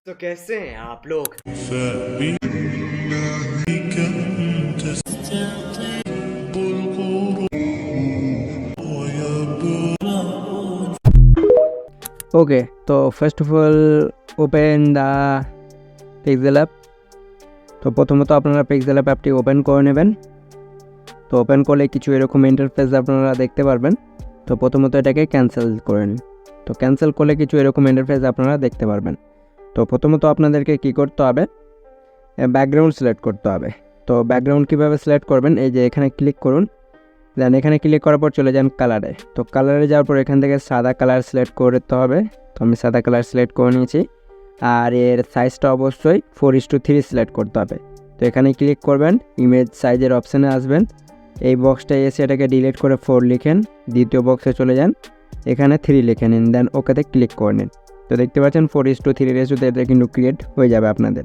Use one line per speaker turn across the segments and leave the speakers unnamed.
तो कैसे हैं आप लोग।
Okay, so first of all, open the Pixel app. তো প্রথমত আপনারা পিক্সেল অ্যাপটি ওপেন করে নেবেন। তো ওপেন করলে কিছু এরকম ইন্টারফেস আপনারা দেখতে পারবেন। তো প্রথমত এটাকে ক্যান্সেল করে নিন। তো ক্যান্সেল করলে কিছু এরকম ইন্টারফেস আপনারা দেখতে পারবেন। তো প্রথমত আপনাদেরকে কি করতে হবে, ব্যাকগ্রাউন্ড সিলেক্ট করতে হবে। তো ব্যাকগ্রাউন্ড কীভাবে সিলেক্ট করবেন, এই যে এখানে ক্লিক করুন, দেন এখানে ক্লিক করার পর চলে যান কালারে। তো কালারে যাওয়ার পর এখান থেকে সাদা কালার সিলেক্ট করতে হবে। তো আমি সাদা কালার সিলেক্ট করে নিয়েছি। আর এর সাইজটা অবশ্যই 4:3 সিলেক্ট করতে হবে। তো এখানে ক্লিক করবেন, ইমেজ সাইজের অপশানে আসবেন, এই বক্সটায় এসে এটাকে ডিলিট করে 4 লিখেন, দ্বিতীয় বক্সে চলে যান, এখানে 3 লিখে নিন, দেন ওকেতে ক্লিক করে নিন। তো দেখতে পাচ্ছেন 4:3 রেশিওতে এটা কিন্তু ক্রিয়েট হয়ে যাবে আপনাদের।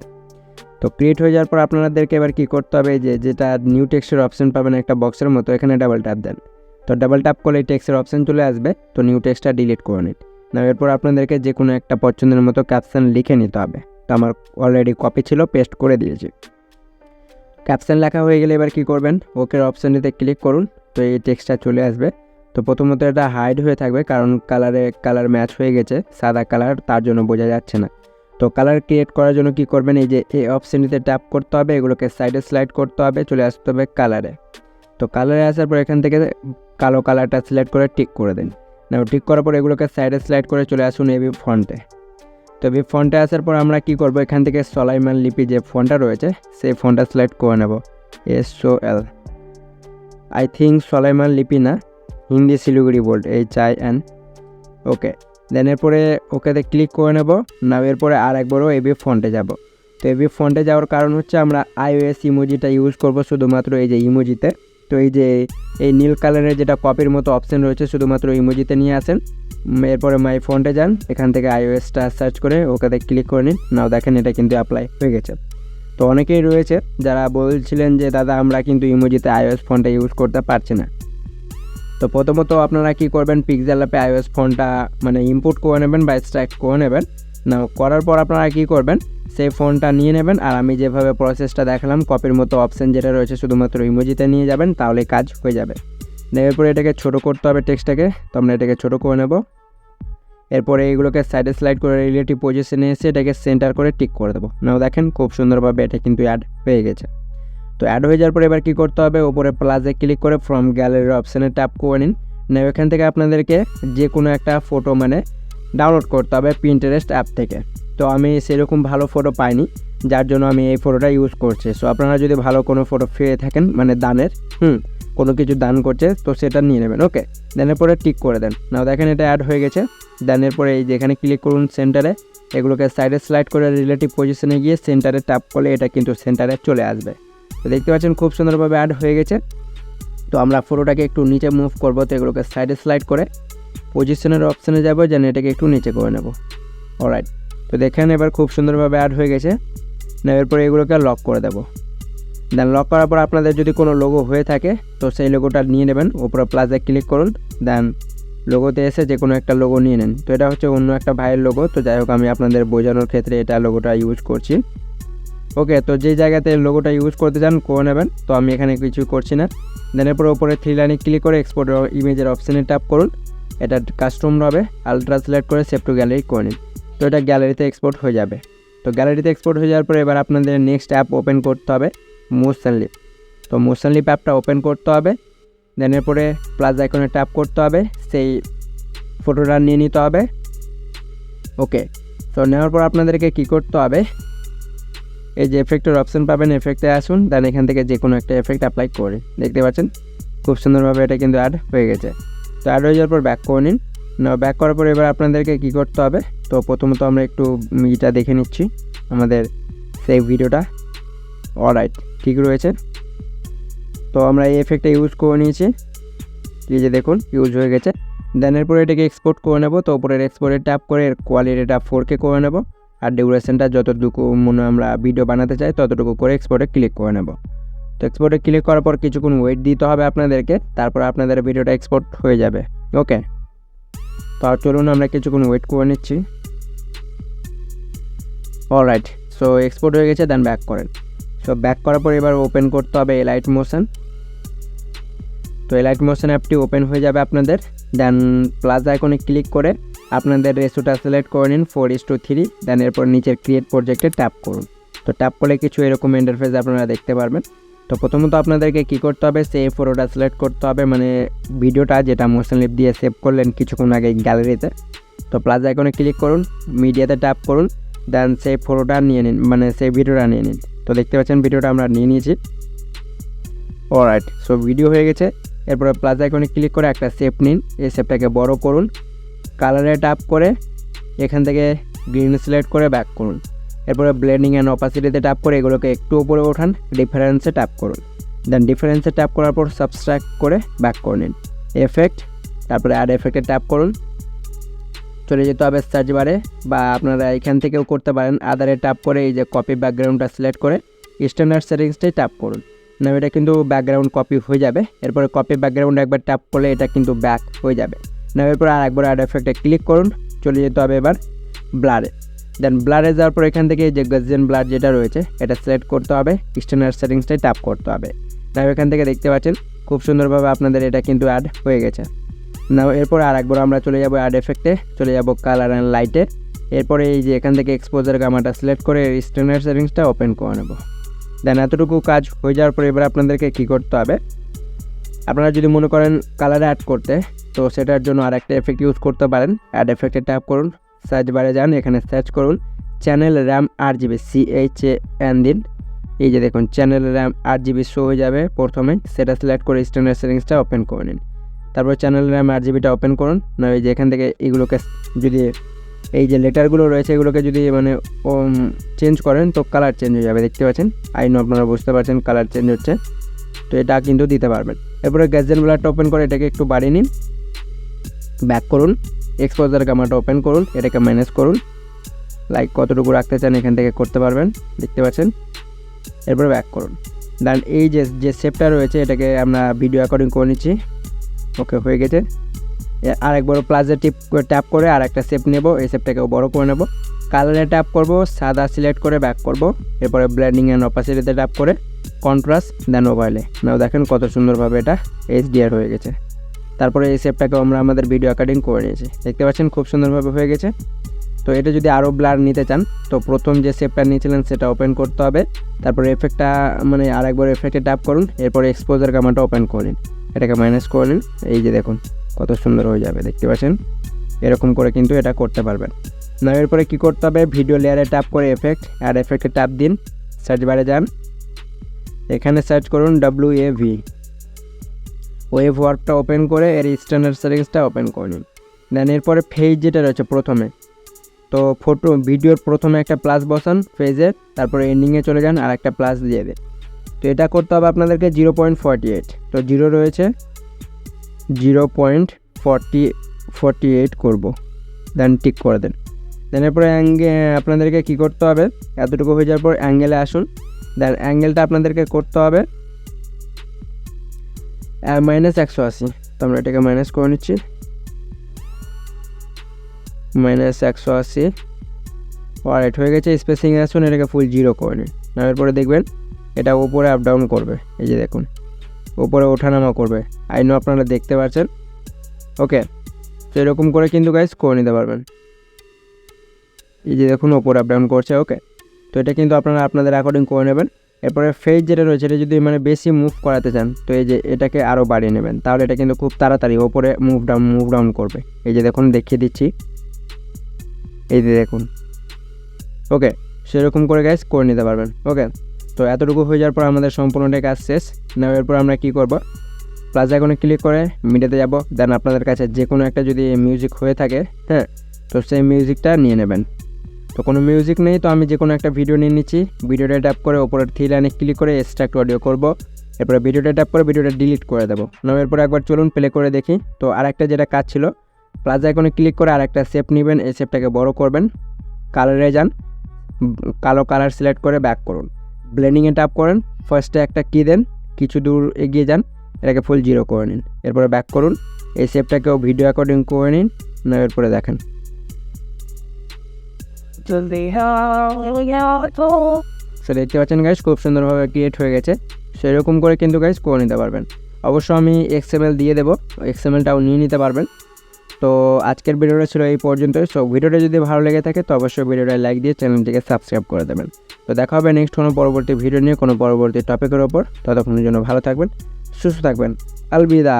তো ক্রিয়েট হয়ে যাওয়ার পর আপনাদেরকে এবার কী করতে হবে, যেটা নিউ টেক্সটের অপশান পাবেন একটা বক্সের মতো, এখানে ডাবল ট্যাপ দেন। তো ডাবল ট্যাপ করলে এই টেক্সটের অপশান চলে আসবে। তো নিউ টেক্সটটা ডিলিট করে নিন। না এরপর আপনাদেরকে যে কোনো একটা পছন্দের মতো ক্যাপশন লিখে নিতে হবে। তো আমার অলরেডি কপি ছিল, পেস্ট করে দিয়েছি। ক্যাপশন লেখা হয়ে গেলে এবার কী করবেন, ওকের অপশানটিতে ক্লিক করুন। তো এই টেক্সটটা চলে আসবে। তো প্রথমত এটা হাইড হয়ে থাকবে, কারণ কালার ম্যাচ হয়ে গেছে, সাদা কালার, তার জন্য বোঝা যাচ্ছে না। তো কালার ক্রিয়েট করার জন্য কী করবেন, এই যে এই অপশানটিতে ট্যাপ করতে হবে, এগুলোকে সাইডে স্লাইড করতে হবে, চলে আসতে হবে কালারে। তো কালারে আসার পর এখান থেকে কালো কালারটা সিলেক্ট করে টিক করে দিন। না টিক করার পর এগুলোকে সাইডে স্লাইড করে চলে আসুন এবি ফন্টে। তো এবি ফন্টে আসার পর আমরা কী করব, এখান থেকে সলাইমান লিপি যে ফন্টটা রয়েছে সেই ফন্টটা সিলেক্ট করে নেব, SOL। আই থিঙ্ক সলাইমান লিপি না, হিন্দি শিলিগুড়ি বোল্ড, HIN। ওকে, দেন এরপরে ওকেতে ক্লিক করে নেব। না এরপরে আর একবারও এবি ফন্টে যাব। তো এবি ফন্টে যাওয়ার কারণ হচ্ছে আমরা iOS ইমোজিটা ইউজ করব শুধুমাত্র এই যে ইমোজিতে। তো এই যে এই নীল কালারের যেটা কপির মতো অপশান রয়েছে শুধুমাত্র ইমোজিতে নিয়ে আসেন। এরপরে মাই ফন্টে যান, এখান থেকে iOSটা সার্চ করে ওকেতে ক্লিক করে নিন। নাও দেখেন এটা কিন্তু অ্যাপ্লাই হয়ে গেছে। তো অনেকেই রয়েছে যারা বলছিলেন যে দাদা আমরা কিন্তু ইমোজিতে iOS ফন্টটা ইউজ করতে পারছি না। তো প্রথমত আপনারা কী করবেন, পিক্সেল অ্যাপে iOS ফন্টটা মানে ইনপুট করে নেবেন বা এক্সট্রাক্ট করে নেবেন। না করার পর আপনারা কী করবেন, সেই ফোনটা নিয়ে নেবেন, আর আমি যেভাবে প্রসেসটা দেখালাম কপির মতো অপশান যেটা রয়েছে শুধুমাত্র ইমোজিতে নিয়ে যাবেন, তাহলে কাজ হয়ে যাবে। এরপরে এটাকে ছোটো করতে হবে টেক্সটটাকে। তো আমরা এটাকে ছোটো করে নেব। এরপরে এইগুলোকে সাইডে স্লাইড করে রিলেটিভ পজিশনে এসে এটাকে সেন্টার করে টিক করে দেবো। নাও দেখেন খুব সুন্দরভাবে এটা কিন্তু অ্যাড হয়ে গেছে। তো অ্যাড হয়ে যাওয়ার পরে এবার কী করতে হবে, ওপরে প্লাসে ক্লিক করে ফ্রম গ্যালারির অপশানে ট্যাপ করে নিন। না এখান থেকে আপনাদেরকে যে কোনো একটা ফটো মানে ডাউনলোড করতে হবে পিন্টারেস্ট অ্যাপ থেকে। তো আমি সেরকম ভালো ফটো পাইনি, যার জন্য আমি এই ফটোটা ইউজ করছি। সো আপনারা যদি ভালো কোনো ফটো পেয়ে থাকেন, মানে দানের কোনো কিছু দান করছে, তো সেটা নিয়ে নেবেন। ওকে, দেনের পরে টিক করে দেন। নাও দেখেন এটা অ্যাড হয়ে গেছে। দেনের পরে এই যেখানে ক্লিক করুন সেন্টারে, এগুলোকে সাইডে স্লাইড করে রিলেটিভ পজিশনে গিয়ে সেন্টারে ট্যাপ করলে এটা কিন্তু সেন্টারে চলে আসবে। তো দেখতে পাচ্ছেন খুব সুন্দরভাবে অ্যাড হয়ে গেছে। তো আমরা ফটোটাকে একটু নিচে মুভ করবো। তো এগুলোকে সাইডে স্লাইড করে পজিশনের অপশানে যাবো, যেন এটাকে একটু নিচে করে নেব। অলরাইট, তো দেখেন এবার খুব সুন্দরভাবে অ্যাড হয়ে গেছে। না এরপরে এগুলোকে লক করে দেবো। দেন লক করার পর আপনাদের যদি কোনো লোগো হয়ে থাকে তো সেই লোগোটা নিয়ে নেবেন, ওপরে প্লাসে ক্লিক করুন, দেন লোগোতে এসে যে কোনো একটা লোগো নিয়ে নেন। তো এটা হচ্ছে অন্য একটা ভাইয়ের লোগো। তো যাই হোক আমি আপনাদের বোঝানোর ক্ষেত্রে এটা লোগোটা ইউজ করছি। ওকে, তো যেই জায়গাতে লোগোটা ইউজ করতে চান করে নেবেন। তো আমি এখানে কিছু করছি না। দেন এরপর ওপরে 3 লাইনে ক্লিক করে এক্সপোর্ট ইমেজের অপশানে ট্যাপ করুন। এটা কাস্টম হবে, আলট্রা সিলেক্ট করে সেভ টু গ্যালারি করে নিন। তো এটা গ্যালারিতে এক্সপোর্ট হয়ে যাবে। তো গ্যালারিতে এক্সপোর্ট হয়ে যাওয়ার পরে এবার আপনাদের নেক্সট অ্যাপ ওপেন করতে হবে, মোশন লিপ। তো মোশন লিপ অ্যাপটা ওপেন করতে হবে। দেন এরপরে প্লাস আইকনে ট্যাপ করতে হবে, সেই ফটোটা নিয়ে নিতে হবে। ওকে, তো নেওয়ার পর আপনাদেরকে কী করতে হবে, এই যে এফেক্টের অপশান পাবেন, এফেক্টে আসুন, দেন এখান থেকে যে কোনো একটা এফেক্ট অ্যাপ্লাই করে দেখতে পাচ্ছেন খুব সুন্দরভাবে এটা কিন্তু অ্যাড হয়ে গেছে। তো অ্যাড হয়ে যাওয়ার পর ব্যাক করে নিন। না ব্যাক করার পর এবার আপনাদেরকে কী করতে হবে, তো প্রথমত আমরা একটু ইটা দেখে নিচ্ছি আমাদের সেই ভিডিওটা। অলরাইট, ঠিক রয়েছে। তো আমরা এই এফেক্টটা ইউজ করে নিয়েছি, এই যে দেখুন ইউজ হয়ে গেছে। দেন এরপরে এটাকে এক্সপোর্ট করে নেব। তো উপরের এক্সপোর্টে ট্যাপ করে এর কোয়ালিটিটা 4K করে নেব, আর ডিউরেশনটা যতটুকু মনে আমরা ভিডিও বানাতে চাই ততটুকু করে এক্সপোর্টে ক্লিক করে নেব। তো এক্সপোর্টে ক্লিক করার পর কিছুক্ষণ ওয়েট দিতে হবে আপনাদেরকে, তারপর আপনাদের ভিডিওটা এক্সপোর্ট হয়ে যাবে। ওকে, তো চলুন আমরা কিছুক্ষণ ওয়েট করে নিচ্ছি। অলরাইট, সো এক্সপোর্ট হয়ে গেছে, দেন ব্যাক করেন। সো ব্যাক করার পর এবার ওপেন করতে হবে এলাইট মোশন। তো এলাইট মোশন অ্যাপটি ওপেন হয়ে যাবে আপনাদের। দেন প্লাস আইকনে ক্লিক করে আপনাদের রেশোটা সিলেক্ট করে নিন 4:3। দেন এরপর নিচের ক্রিয়েট প্রজেক্টে ট্যাপ করুন। তো ট্যাপ করলে কিছু এরকম ইন্টারফেস আপনারা দেখতে পারবেন। তো প্রথমত আপনাদেরকে কী করতে হবে, সেভ ফটোটা সিলেক্ট করতে হবে, মানে ভিডিওটা যেটা মোশন লিপ দিয়ে সেভ করলেন কিছুক্ষণ আগে গ্যালারিতে। তো প্লাস আইকনে ক্লিক করুন, মিডিয়াতে ট্যাপ করুন, দেন সেভ ফটোটা নিয়ে নিন, মানে সেই ভিডিওটা নিয়ে নিন। তো দেখতে পাচ্ছেন ভিডিওটা আমরা নিয়ে নিয়েছি। অলরাইট, সো ভিডিও হয়ে গেছে। এরপরে প্লাস আইকনে ক্লিক করে একটা শেপ নিন, এই শেপটাকে বড় করুন, কালারে ট্যাপ করে এখান থেকে গ্রিন সিলেক্ট করে ব্যাক করুন। এরপরে ব্লেন্ডিং অ্যান্ড অপাসিটিতে ট্যাপ করে এগুলোকে একটু উপরে ওঠান, ডিফারেন্সে ট্যাপ করুন। দেন ডিফারেন্সে ট্যাপ করার পর সাবস্ট্রাক্ট করে ব্যাক করে নিন। এফেক্ট, তারপরে অ্যাড এফেক্টে ট্যাপ করুন, চলে যেতে হবে সার্চ বারে, বা আপনারা এখান থেকেও করতে পারেন। আদারে ট্যাপ করে এই যে কপি ব্যাকগ্রাউন্ডটা সিলেক্ট করে স্ট্যান্ডার্ড সেটিংসটাই ট্যাপ করুন, না এটা কিন্তু ব্যাকগ্রাউন্ড কপি হয়ে যাবে। এরপরে কপি ব্যাকগ্রাউন্ড একবার ট্যাপ করলে এটা কিন্তু ব্যাক হয়ে যাবে। না এরপর আর একবার অ্যাড এফেক্টে ক্লিক করুন, চলে যেতে হবে এবার ব্লারে। দেন ব্লারে যাওয়ার পর এখান থেকে যে গজিয়ান ব্লার যেটা রয়েছে এটা সিলেক্ট করতে হবে, স্ট্যান্ডার্ড সেটিংসটাই ট্যাপ করতে হবে। না এখান থেকে দেখতে পাচ্ছেন খুব সুন্দরভাবে আপনাদের এটা কিন্তু অ্যাড হয়ে গেছে। না এরপর আর একবার আমরা চলে যাব অ্যাড এফেক্টে, চলে যাব কালার অ্যান্ড লাইটে। এরপরে এই যে এখান থেকে এক্সপোজার গামাটা সিলেক্ট করে স্ট্যান্ডার্ড সেটিংসটা ওপেন করে নেব। দেন এতটুকু কাজ হয়ে যাওয়ার পরে এবার আপনাদেরকে কী করতে হবে, আপনারা যদি মনে করেন কালারে অ্যাড করতে, তো সেটার জন্য আর একটা এফেক্ট ইউজ করতে পারেন। অ্যাড এফেক্টে ট্যাপ করুন, সার্চ বারে যান, এখানে সার্চ করুন চ্যানেল র্যাম RGB, CHAN দিন। এই যে দেখুন চ্যানেল র্যাম RGB শো হয়ে যাবে প্রথমে, সেটা সিলেক্ট করে স্ট্যান্ডার্ড সেটিংসটা ওপেন করে নিন। তারপর চ্যানেল র্যাম RGBটা ওপেন করুন। না এই যে এখান থেকে এগুলোকে যদি এই যে লেটারগুলো রয়েছে এগুলোকে যদি মানে চেঞ্জ করেন তো কালার চেঞ্জ হয়ে যাবে, দেখতে পাচ্ছেন। আপনারা বুঝতে পারছেন কালার চেঞ্জ হচ্ছে, তো এটা কিন্তু দিতে পারবেন। এরপরে গ্যাজেন ব্লারটা ওপেন করে এটাকে একটু বাড়িয়ে নিন, ব্যাক করুন, এক্সপোজার গামাটা ওপেন করুন, এটাকে ম্যানেজ করুন, লাইক কতটুকু রাখতে চান এখান থেকে করতে পারবেন, দেখতে পাচ্ছেন। এরপরে ব্যাক করুন। দেন এই যে শেপটা রয়েছে এটাকে আমরা ভিডিও অ্যাকর্ডিং করে নিচ্ছি। ওকে, হয়ে গেছে। আরেকবার প্লাসে ট্যাপ করে আর একটা শেপ নেব, এই শেপটাকেও বড় করে নেব। কালারে ট্যাপ করব, সাদা সিলেক্ট করে ব্যাক করব। এরপরে ব্লেন্ডিং অ্যান্ড অপাসিটিতে ট্যাপ করে কন্ট্রাস্ট, দেন ওভারলে। নাও দেখেন কত সুন্দরভাবে এটা HDR হয়ে গেছে। তারপরে এই শেপটাকেও আমরা আমাদের ভিডিও অ্যাকর্ডিং করে নিয়েছি, দেখতে পাচ্ছেন খুব সুন্দরভাবে হয়ে গেছে। তো এটা যদি আরও ব্লার নিতে চান তো প্রথম যে শেপটা নিয়েছিলেন সেটা ওপেন করতে হবে। তারপরে এফেক্টটা মানে আরেকবার এফেক্টে ট্যাপ করুন, এরপরে এক্সপোজার গামাটা ওপেন করে নিন, এটাকে মাইনাস করে নিন। এই যে দেখুন কত সুন্দর হয়ে যাবে, দেখতে পাচ্ছেন। এরকম করে কিন্তু এটা করতে পারবেন। না এরপরে কী করতে হবে, ভিডিও লেয়ারে ট্যাপ করে এফেক্ট, অ্যাড এফেক্টে ট্যাপ দিন, সার্চ বারে যান, এখানে সার্চ করুন WAV, ওয়েভ ওয়ার্কটা ওপেন করে এর স্ট্যান্ডার্ড সেটিংসটা ওপেন করে নিন। দেন এরপরে ফেজ যেটা রয়েছে প্রথমে, তো ভিডিওর প্রথমে একটা প্লাস বসান ফেজের, তারপরে এন্ডিংয়ে চলে যান আর একটা প্লাস দিয়ে দেন। তো এটা করতে হবে আপনাদেরকে 0.48, তো 0 রয়েছে 0.48 করব, দেন টিক করে দেন। দেন এরপরে আপনাদেরকে কী করতে হবে, এতটুকু হয়ে যাওয়ার পর অ্যাঙ্গেলে আসুন। দেন অ্যাঙ্গেলটা আপনাদেরকে করতে হবে -180, তো আমরা এটাকে মাইনাস করে নিচ্ছি, -180। অলরাইট, হয়ে গেছে। স্পেসিংয়ে আসুন, এটাকে ফুল 0 করে নিন। এরপরে দেখবেন এটা উপরে আপ ডাউন করবে, এই যে দেখুন উপরে ওঠানামা করবে, আপনারা দেখতে পাচ্ছেন। ওকে, তো এরকম করে কিন্তু গাইস করে নিতে পারবেন। এই যে দেখুন উপরে আপ ডাউন করছে। ওকে, তো এটা কিন্তু আপনারা আপনাদের অ্যাকর্ডিং করে নেবেন। এরপরে ফেজ যেটা রয়েছে এটা যদি মানে বেশি মুভ করাতে চান তো এই যে এটাকে আরও বাড়িয়ে নেবেন, তাহলে এটা কিন্তু খুব তাড়াতাড়ি ওপরে মুভ ডাউন করবে। এই যে দেখুন দেখিয়ে দিচ্ছি, এই যে দেখুন। ওকে, সেরকম করে গাইস করে নিতে পারবেন। ওকে, তো এতটুকু হয়ে যাওয়ার পর আমাদের সম্পূর্ণটাই কাজ শেষ। নেওয়ার পর আমরা কী করব, প্লাস আইকনে ক্লিক করে মিডিয়াতে যাব। দেন আপনাদের কাছে যে কোনো একটা যদি মিউজিক হয়ে থাকে, হ্যাঁ, তো সেই মিউজিকটা নিয়ে নেবেন। তো কোনো মিউজিক নেই, তো আমি যে কোনো একটা ভিডিও নিয়ে নিচ্ছি। ভিডিওটা ট্যাপ করে ওপরের 3 লাইনে ক্লিক করে এক্সট্রাক্ট অডিও করব। এরপরে ভিডিওটা ট্যাপ করে ভিডিওটা ডিলিট করে দেবো। নেওয়ার পরে একবার চলুন প্লে করে দেখি। তো আরেকটা যেটা কাজ ছিল, প্লাস আইকনে ক্লিক করে আরেকটা শেপ নেবেন, এই শেপটাকে বড় করবেন, কালারে যান, কালো কালার সিলেক্ট করে ব্যাক করুন, ব্লেন্ডিংয়ে ট্যাপ করেন, ফার্স্টে একটা কি দেন, কিছু দূর এগিয়ে যান, এটাকে ফুল 0 করে নিন। এরপরে ব্যাক করুন, এই শেপটাকেও ভিডিও অ্যাকর্ডিং করে নিন। এরপরে দেখেন সো দেখতে পাচ্ছেন গাইস খুব সুন্দরভাবে ক্রিয়েট হয়ে গেছে। সেরকম করে কিন্তু গাইস করে নিতে পারবেন। অবশ্য আমি XML দিয়ে দেবো, XMLটাও নিয়ে নিতে পারবেন। তো আজকের ভিডিওটা ছিল এই পর্যন্তই। সো ভিডিওটা যদি ভালো লেগে থাকে তো অবশ্যই ভিডিওটা লাইক দিয়ে চ্যানেলটিকে সাবস্ক্রাইব করে দেবেন। তো দেখা হবে নেক্সট কোনো পরবর্তী ভিডিও নিয়ে কোনো পরবর্তী টপিকের ওপর। ততক্ষণের জন্য ভালো থাকবেন, সুস্থ থাকবেন। আলবিদা।